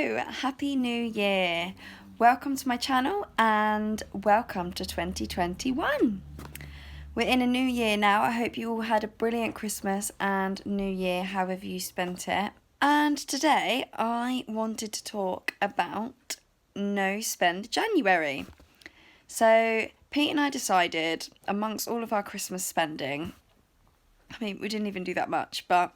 Happy New Year! Welcome to my channel and welcome to 2021. We're in a new year now. I hope you all had a brilliant Christmas and New Year, however you spent it. And today I wanted to talk about No Spend January. So Pete and I decided, amongst all of our Christmas spending, I mean, we didn't even do that much, but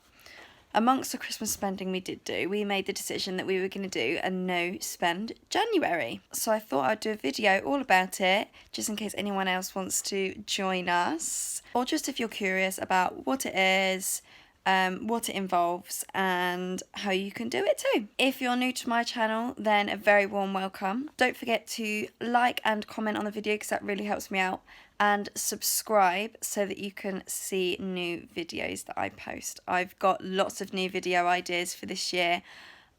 amongst the Christmas spending we made the decision that we were going to do a no spend January. So I thought I'd do a video all about it, just in case anyone else wants to join us, or just if you're curious about what it is, what it involves, and how you can do it too. If you're new to my channel, then a very warm welcome. Don't forget to like and comment on the video because that really helps me out, and subscribe so that you can see new videos that I post. I've got lots of new video ideas for this year.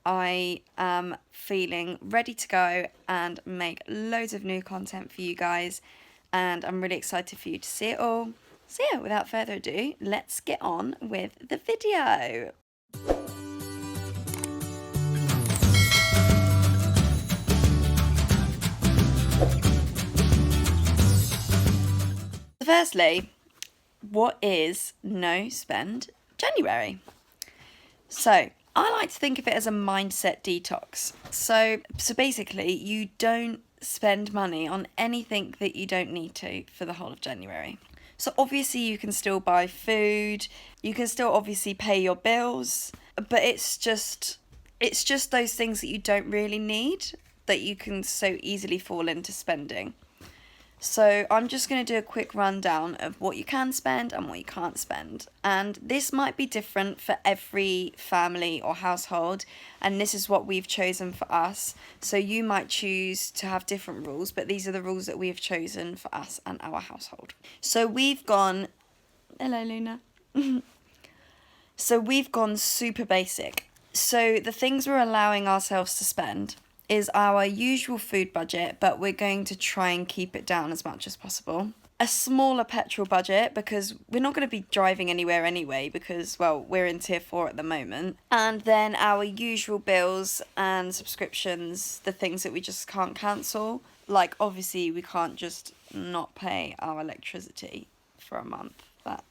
I am feeling ready to go and make loads of new content for you guys, and I'm really excited for you to see it all. So yeah, without further ado, let's get on with the video. Firstly, what is No Spend January? So I like to think of it as a mindset detox. So basically, you don't spend money on anything that you don't need to for the whole of January. So obviously you can still buy food, you can still obviously pay your bills, but it's just those things that you don't really need that you can so easily fall into spending. So I'm just going to do a quick rundown of what you can spend and what you can't spend. And this might be different for every family or household, and this is what we've chosen for us. So you might choose to have different rules, but these are the rules that we have chosen for us and our household. So we've gone... Hello, Luna. So we've gone super basic. So the things we're allowing ourselves to spend is our usual food budget, but we're going to try and keep it down as much as possible. A smaller petrol budget, because we're not going to be driving anywhere anyway, because, well, we're in tier 4 at the moment. And then our usual bills and subscriptions, the things that we just can't cancel. Like, obviously, we can't just not pay our electricity for a month. That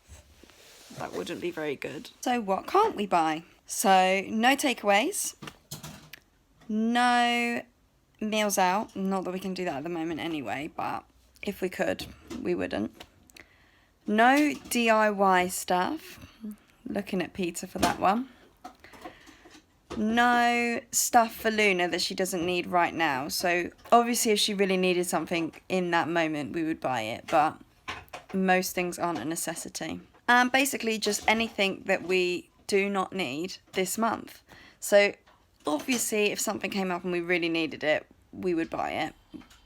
wouldn't be very good. So what can't we buy? So, no takeaways. No meals out, not that we can do that at the moment anyway, but if we could, we wouldn't. No DIY stuff, looking at Peter for that one. No stuff for Luna that she doesn't need right now, so obviously if she really needed something in that moment we would buy it, but most things aren't a necessity. And basically just anything that we do not need this month. So obviously, if something came up and we really needed it, we would buy it.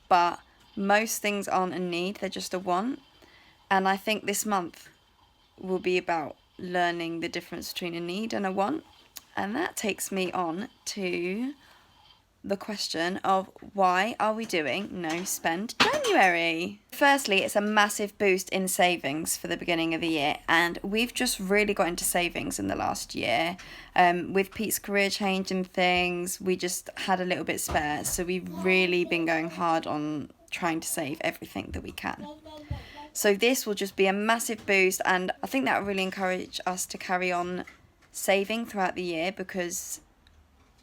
But most things aren't a need, they're just a want. And I think this month will be about learning the difference between a need and a want. And that takes me on to the question of why are we doing No Spend January? Firstly, it's a massive boost in savings for the beginning of the year, and we've just really got into savings in the last year. With Pete's career change and things, we just had a little bit spare, so we've really been going hard on trying to save everything that we can. So this will just be a massive boost, and I think that will really encourage us to carry on saving throughout the year, because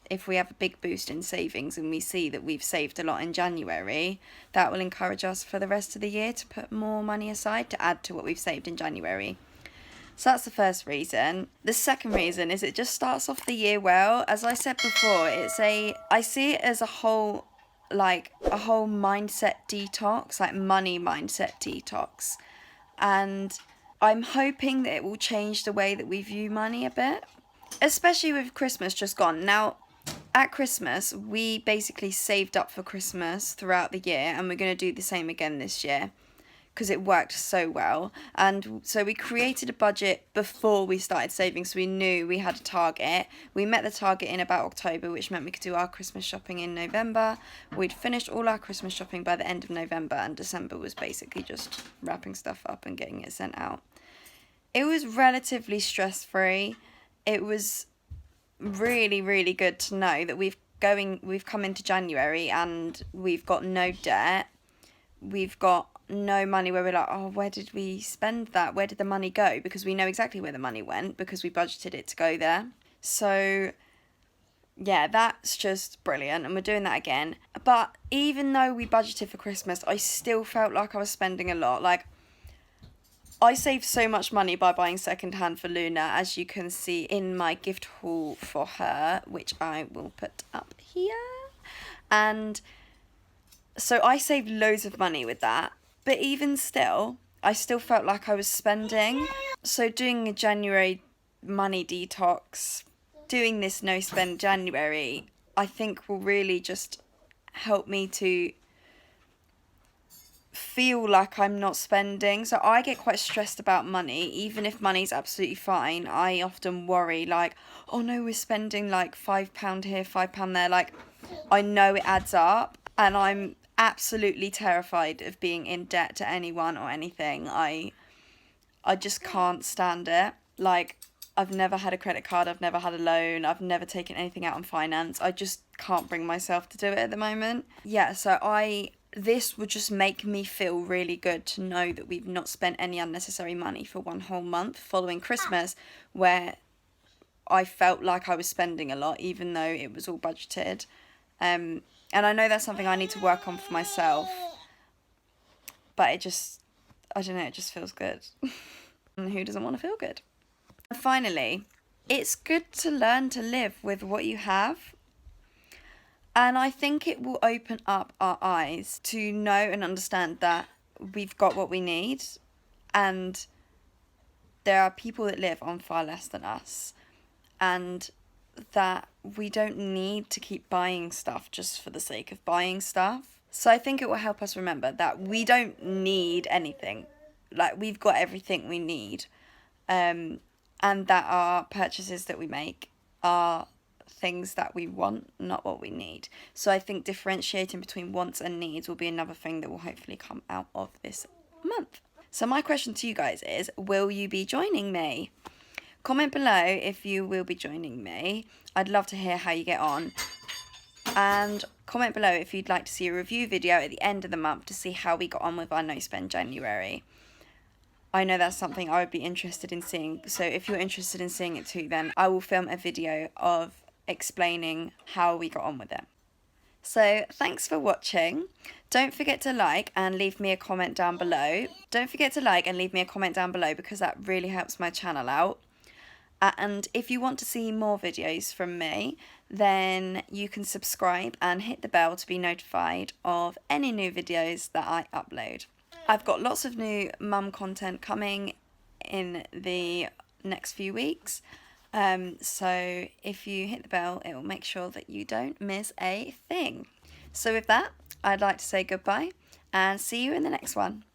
if we have a big boost in savings and we see that we've saved a lot in January, that will encourage us for the rest of the year to put more money aside to add to what we've saved in January. So that's the first reason. The second reason is it just starts off the year well. As I said before, I see it as a whole mindset detox, like money mindset detox. And I'm hoping that it will change the way that we view money a bit, especially with Christmas just gone. Now, at Christmas, we basically saved up for Christmas throughout the year, and we're going to do the same again this year because it worked so well. And so we created a budget before we started saving, so we knew we had a target. We met the target in about October, which meant we could do our Christmas shopping in November. We'd finished all our Christmas shopping by the end of November, and December was basically just wrapping stuff up and getting it sent out. It was relatively stress-free. It was really, really good to know that we've we've come into January and we've got no debt. We've got no money where we're like, oh, where did we spend that? Where did the money go? Because we know exactly where the money went because we budgeted it to go there. So yeah, that's just brilliant, and we're doing that again. But even though we budgeted for Christmas, I still felt like I was spending a lot. Like, I saved so much money by buying secondhand for Luna, as you can see in my gift haul for her, which I will put up here. And so I saved loads of money with that. But even still, I still felt like I was spending. So doing a January money detox, doing this no spend January, I think will really just help me to feel like I'm not spending. So I get quite stressed about money. Even if money's absolutely fine, I often worry like, oh no, we're spending like £5 here, £5 there. Like, I know it adds up, and I'm absolutely terrified of being in debt to anyone or anything. I just can't stand it. Like, I've never had a credit card, I've never had a loan, I've never taken anything out on finance. I just can't bring myself to do it at the moment. Yeah, so this would just make me feel really good to know that we've not spent any unnecessary money for one whole month following Christmas, where I felt like I was spending a lot, even though it was all budgeted. And I know that's something I need to work on for myself, but I don't know, it just feels good. And who doesn't want to feel good? And finally, it's good to learn to live with what you have. And I think it will open up our eyes to know and understand that we've got what we need, and there are people that live on far less than us, and that we don't need to keep buying stuff just for the sake of buying stuff. So I think it will help us remember that we don't need anything. Like, we've got everything we need. And that our purchases that we make are things that we want, not what we need. So I think differentiating between wants and needs will be another thing that will hopefully come out of this month. So my question to you guys is, will you be joining me? Comment below if you will be joining me. I'd love to hear how you get on. And comment below if you'd like to see a review video at the end of the month to see how we got on with our No Spend January. I know that's something I would be interested in seeing. So if you're interested in seeing it too, then I will film a video of explaining how we got on with it. So thanks for watching. Don't forget to like and leave me a comment down below. Don't forget to like and leave me a comment down below, because that really helps my channel out. And if you want to see more videos from me, then you can subscribe and hit the bell to be notified of any new videos that I upload. I've got lots of new mum content coming in the next few weeks. So if you hit the bell, it will make sure that you don't miss a thing. So with that, I'd like to say goodbye and see you in the next one.